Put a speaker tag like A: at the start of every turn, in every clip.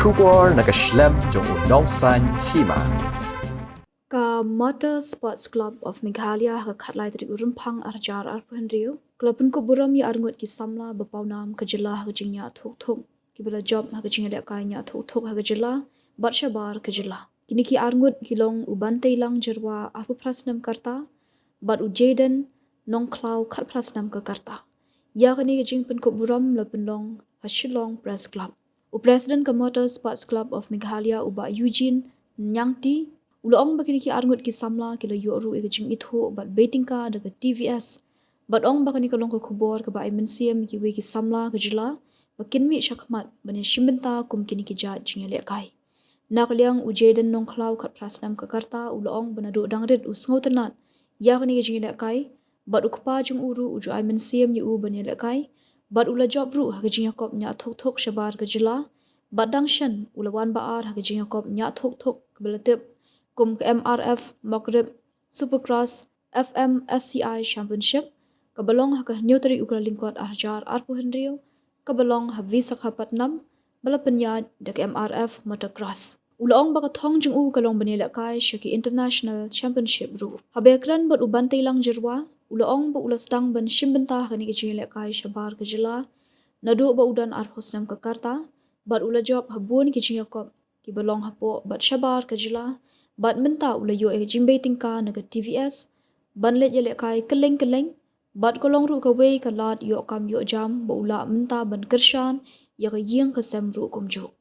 A: Shubor nakaslem jong unongsan Hima.
B: Ka Motor Sports Club of Meghalaya ha khatlai tri urumpang arjar arpun riu klubun ko Burom ya Ngut ki Samla bapaunam ka Jylla ha Ñiah Thuk ki bela job ha Jingïakop Ñiah Thuk ha Jylla bat Shabar ka Jylla kini ki Ngut ki long uban teilang jerwa apu prasnam karta bat ujaden nong klau khat prasnam ka karta ya kini ki jingpun ko Burom la penlong ha Shillong Press Club u President ka Motor Sports Club of Meghalaya uba Eugene Nyangti Uloong bakini ki Ngut ki Samla ki la yoru e jing itho bat betingka daga TVS bat ong bakani ka long ko khubor ka ba Mscm ki we ki Samla ka Jylla bakin mi shakmat bani shimbenta kum kini ki ja Jingïakop nakliang ujaden nong klau khat prasnam ka karta uloong banadu dangrit usngautanat ya kani ki Jingïakop bat ukpa jung uru uju Mscm yu bani lekai bat ula job ru ha Jingïakop Ñiah Thuk Shabar ka Jylla bat dangshan ulawan baar ha Jingïakop Ñiah Thuk ka belatip kum ke MRF Mokrib Supercross FMSCI Championship kabalong ha ka neutri ukra lingkot arjar arpu henrio kabalong ha Visakhapatnam balapanya dak MRF Motocross Ulaong baka thong jung u kalong banila Shaki International Championship ru habekran bat uban teilang jerwa ulaong ba ulas dang ban shimbenta kani ki Jingïakop Shabar ka Jylla nadu ba udan arphosnam ka karta bat ula job habun ki Jingïakop ki balong hapo bat Shabar ka Jylla bat menta ula yo e jimbe tingka naga TVS ban let yele kai keleng bat kolong ru ka wei ka lat yo kam yo jam ba ula menta ban kershan ya ka yeng ka sem ru kumjo.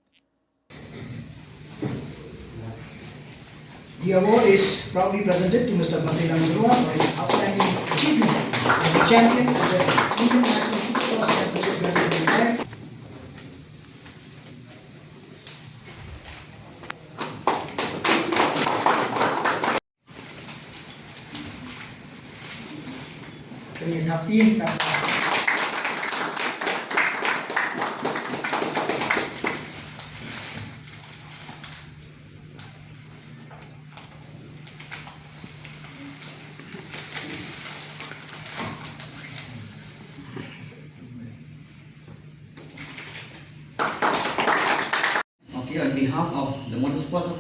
C: The award is proudly presented to Mr. Bantailang Jerwa for his outstanding achievement as the champion of the Indian National Supercross Championship 2025. Kami naktiin na
D: on behalf of the Motorsports of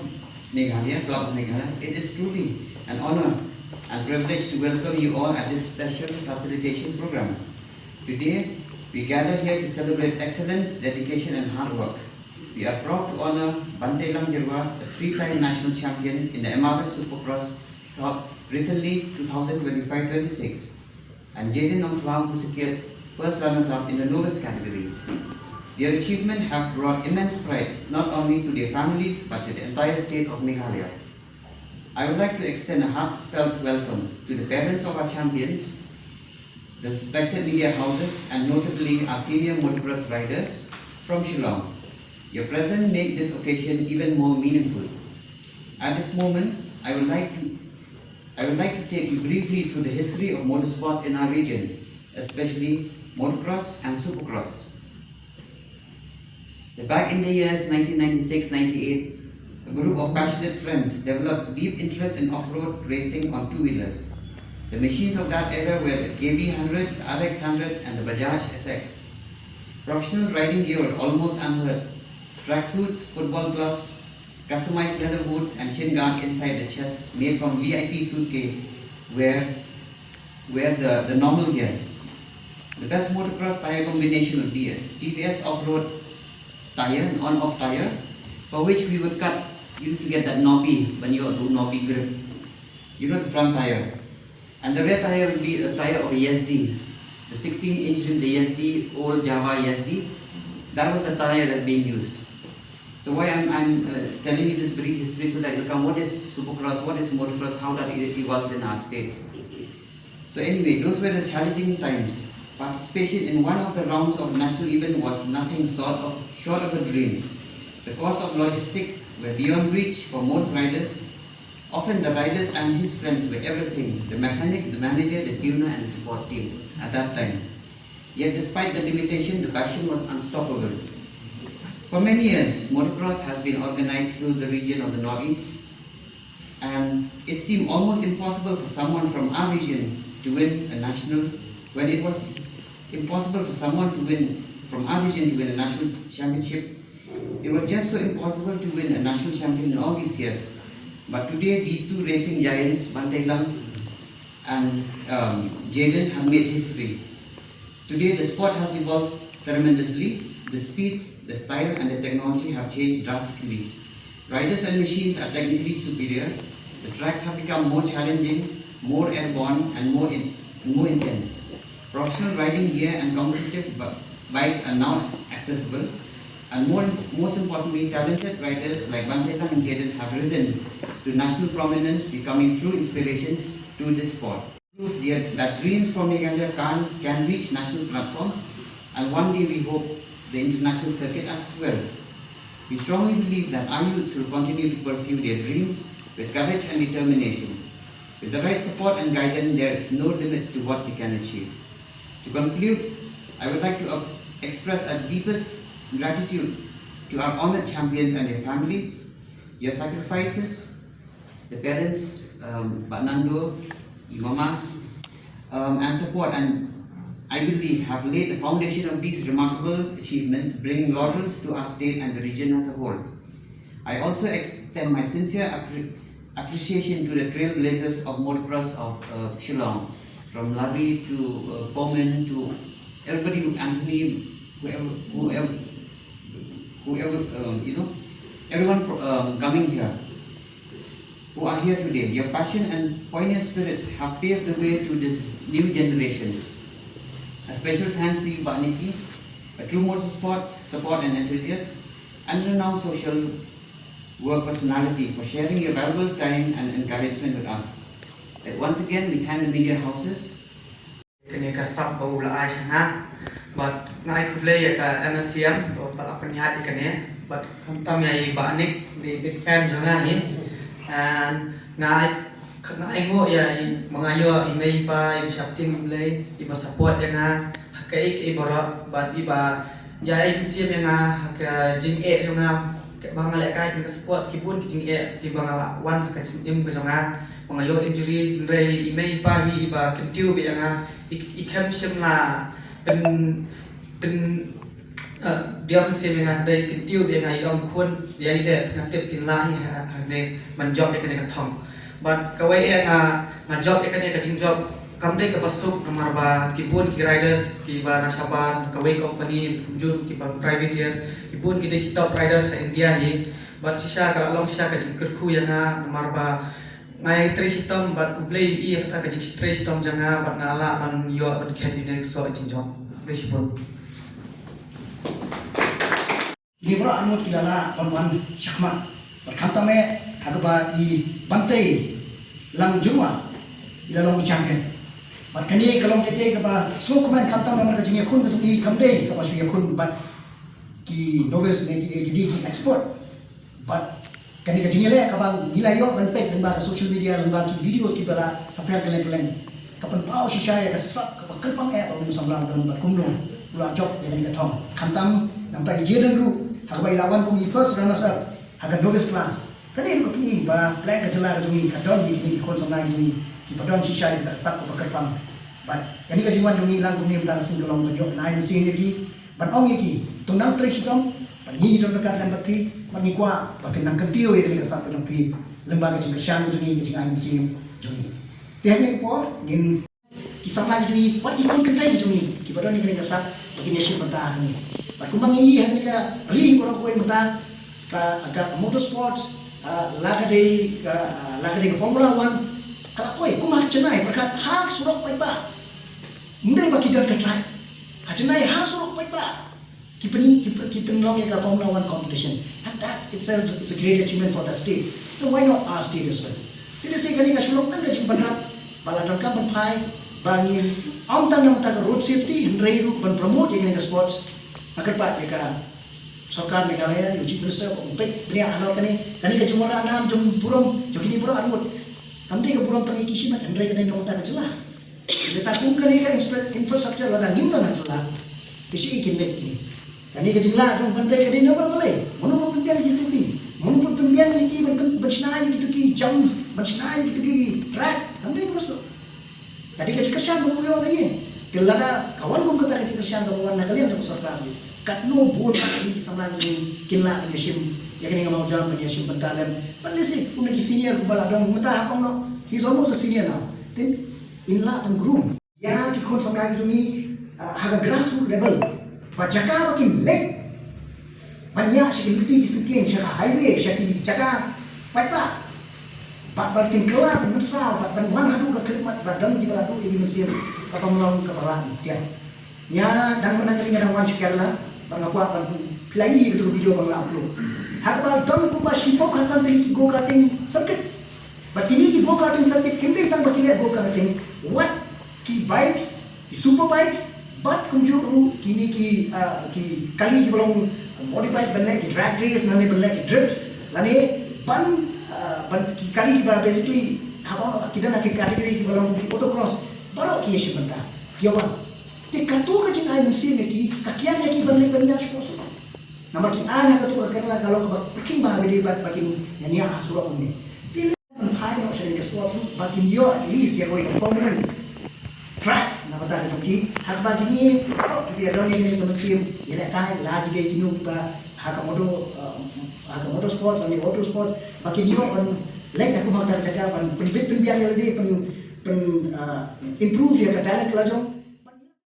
D: Meghalaya, Club of Meghalaya, it is truly an honor and privilege to welcome you all at this special facilitation program. Today, we gather here to celebrate excellence, dedication and hard work. We are proud to honor Bantailang Jerwa, a three-time national champion in the MRF Supercross recently 2025-26, and Jaden Nongklang, who secured first runners-up in the novice category. Their achievements have brought immense pride not only to their families but to the entire state of Meghalaya. I would like to extend a heartfelt welcome to the parents of our champions, the respected media houses and notably our senior motocross riders from Shillong. Your presence makes this occasion even more meaningful. At this moment, I would like to take you briefly through the history of motorsports in our region, especially motocross and supercross. Back in the years 1996-98, a group of passionate friends developed deep interest in off-road racing on two-wheelers. The machines of that era were the KB100, RX100 and the Bajaj SX. Professional riding gear was almost unheard. Tracksuits, football gloves, customized leather boots and chin guard inside the chest made from VIP suitcase were the normal gears. The best motocross tire combination would be a TVS off-road tire, an on-off tire, for which we would cut, you need to get that knobby, when you do knobby grip. You know, the front tire. And the rear tire will be a tire of a YSD. The 16-inch rim, the YSD, old Java YSD, that was the tire that being used. So why I'm telling you this brief history so that you come, what is supercross, what is motocross, how that it evolved in our state. So anyway, those were the challenging times. Participation in one of the rounds of national event was nothing short of a dream. The cost of logistics were beyond reach for most riders. Often the riders and his friends were everything, the mechanic, the manager, the tuner and the support team at that time. Yet despite the limitation, the passion was unstoppable. For many years, motocross has been organized through the region of the Northeast, and it seemed almost impossible for someone from our region to win a national, when it was impossible for someone to win from our region to win a national championship. It was just so impossible to win a national champion in all these years. But today, these two racing giants, Bantailam and Jayden, have made history. Today, the sport has evolved tremendously. The speed, the style, and the technology have changed drastically. Riders and machines are technically superior. The tracks have become more challenging, more airborne, and more intense. Professional riding gear and competitive bikes are now accessible. And most importantly, talented riders like Bantailam and Jayden have risen to national prominence, becoming true inspirations to this sport. Proves that dreams from Meghalaya can reach national platforms, and one day we hope the international circuit as well. We strongly believe that our youths will continue to pursue their dreams with courage and determination. With the right support and guidance, there is no limit to what we can achieve. To conclude, I would like to express our deepest gratitude to our honored champions and their families. Your sacrifices, the parents, Pak Nando, Mama, and support, and I believe have laid the foundation of these remarkable achievements, bringing laurels to our state and the region as a whole. I also extend my sincere appreciation to the trailblazers of motocross of Shillong, from Larry to Bowman to everybody, Anthony, everyone coming here, who are here today. Your passion and pioneer spirit have paved the way to this new generations. A special thanks to you, Pak Niki, a true motorsports support and enthusiast, and renowned social work personality for sharing your valuable time and encouragement with us. Once again, we thank the media houses.
E: Kini kasab baula Aisyah, but ngai kublay ka Mscm or palakanyat ikane, but kamtam yai banik di big fan jangan ni, and ngai Ngut ya mengayo imei pa ibu syaptim mulai ibu support yang hakai ke Burom but iba ya Mscm yang Jingïakop yang bang lekai ibu support skipun ke Jingïakop di bang lawan ke Jingïakop jangan mengayo injury ndai imei pa iba kentiu be yang ikem Samla pen dia Mscm yang ndai kentiu be yang iom kun dia ile natip pinlah ni menjob ke ni katong. But kawai job ikan yang job kami ke pasuk nomor ba kibun ki riders ki ba na Shabar kawai company kujur ki ba private dia kibun kita top riders ke India ni but sisa kalau long sisa ke kerku yang nomor ba ngai trace tom but play i ta ke trace tom janga but ngala man yo ban ken ini so job besipun
C: Ini bro anu kilala pemban syakmat berkantame agaba i bantai lang juma ila long champion but kani kalong kete kaba so kuman kantam namar ka Jingïakop ka i kamde ka pasu yakun but ki novice ne ki export but kani ka Jingïakop ka bang nilai yo ban pek dan ba social media lang ba ki video ki bala sampai kalen kapan pau shisha ka sak ka kelpang app ang Samla don ba kumno ula job yang ni ka thong kantam nampai Jayden ru hagba ilawan kung i first runner up haga novice class kani ko ni ba plan ka Jylla ka ni ka don ni kon Samla ni ki padon shisha ta sak ko kelpang but kani ka jiwan ni lang kung ni ta sing kolong yo na ni sin ki ban ong ki tunang trace tom ban ni don ka kan bati man ni kwa ba pinang kantiu ni ka sak ko pi lembaga jing shan ko ni jing Mscm joni teknik por ngin ki Samla ni wat ki kon kantai joni ki padon ni ka sak bagi ni shi pata ni but kumang i han ni ka ri ko ko mata ka agak motorsports lagade ke Formula 1 kalapoi kumah cenai berkat hak surok pai ba ndai ba kidar ka track ha cenai hak surok pai ba kipen long ke Formula 1 competition and that itself it's a great achievement for the state so why not our state as well tidak sih kali ka sulok nang jing banrat baladon ka ban pai bangin am tan nam ta road safety hendrai ru ban promote ye ka sports agar pa ka Sarkar Meghalaya, yung Chief Minister, umpik, biniya ano kani ka jumura anam, jum Burom, yung kini Burom anmut. Kamdi ka Burom tangi kisimat, andray ka na yung mga Jylla. Kasi sa kung kani ka infrastructure, lada ngimla na Jylla, kasi ikinlik kini. Kani ka Jylla, yung bantay ka din na balbalay. Mano pa pimpiyan GCP, mano pa pimpiyan ki, bansinayi gitu ki, jumps, bansinayi gitu ki, track, kamdi ka masuk. Kani ka jikasyan, mabuyaw na yun. Kaya lada, kawan kong kata ka jikasyan, kawan na kaliyan sa sarkar. kat no bon ini Samla ini kinla penyeshim ya kini ngamau jam penyeshim bentalem but listen umegi senior kubala dong mentah hakong no he's almost a senior now then inla and groom ya ki kon Samla ki jumi haga grassroots level bajaka bakin leg banyak sekali sekian cakap highway sekali cakap pipa batin kelab besar batin wan hadu ke khidmat badan di baladu ini Mscm atau melalui keperluan dia nya dan menang ini ada wan sekarang bang aku akan play itu video bang upload hakbal dom ku masih pok kan sampai go karting circuit but ini di go karting circuit kini tang bakilya go karting what ki bikes ki super bikes but kumjuru kini ki kali belum modified belai ki drag race nane belai ki drift nane ban kali kita basically apa kita nak kategori kita belum autocross baru kia sebentar kiawan tekatu kacing air Mscm ki kakian ki banyak sponsor nama ki ana katu kerana kalau pergi bah bedi bakin Ñiah surau ini tili hai no sering ke sponsor bakin yo at least ya koi permanent track nama tak joki hak bagi ni kita ada ni Mscm ia kai lagi ke kinu kita hak motor sports ani auto sports bakin yo like aku mau cakap penbiar lagi improve ya talent lajong